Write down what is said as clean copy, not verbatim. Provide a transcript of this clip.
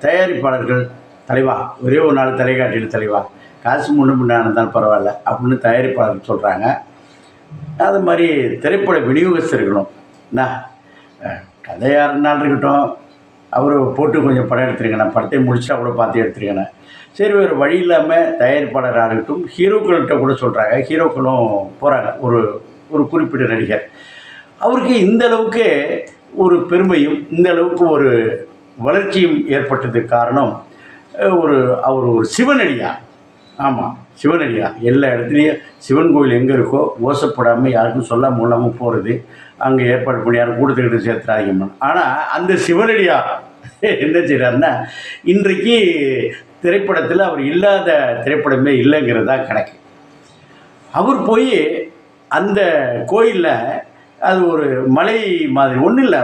தயாரிப்பாளர்கள் தலைவா ஒரே ஒரு நாள் தலைகாட்டியில் தலைவா காசு முன்ன பின்ன இருந்தாலும் பரவாயில்ல அப்படின்னு தயாரிப்பாளர்கள் சொல்கிறாங்க. அது மாதிரி திரைப்பட விநியோகஸ்தர்களும் என்ன கதையாக இருந்தாலும் இருக்கட்டும், அவர் போட்டு கொஞ்சம் படம் எடுத்துருங்கண்ணா, படத்தை முடிச்சுட்டா கூட பார்த்து எடுத்துருங்கண்ணா. சரி, வேறு வழி இல்லாமல் தயாரிப்பாளராக இருக்கட்டும், ஹீரோக்கள்கிட்ட கூட சொல்கிறாங்க. ஹீரோக்களும் போகிறாங்க. ஒரு ஒரு குறிப்பிட்ட நடிகர் அவருக்கு இந்த அளவுக்கு ஒரு பெருமையும் இந்த அளவுக்கு ஒரு வளர்ச்சியும் ஏற்பட்டதுக்கு காரணம் அவர் ஒரு சிவனடியா. ஆமாம், சிவனடியா. எல்லா இடத்துலையும் சிவன் கோயில் எங்கே இருக்கோ ஓசப்படாமல் யாருக்கும் சொல்லாமல் மூலமாக போகிறது, அங்கே ஏற்பாடு பண்ணி யாரும் கூட்டத்துக்கிட்ட சேர்த்துறாங்க. ஆனால் அந்த சிவனடியா என்ன செய்கிறாருன்னா, இன்றைக்கு திரைப்படத்தில் அவர் இல்லாத திரைப்படமே இல்லைங்கிறது தான் கணக்கு. அவர் போய் அந்த கோயிலில் அது ஒரு மலை மாதிரி ஒன்றும் இல்லை,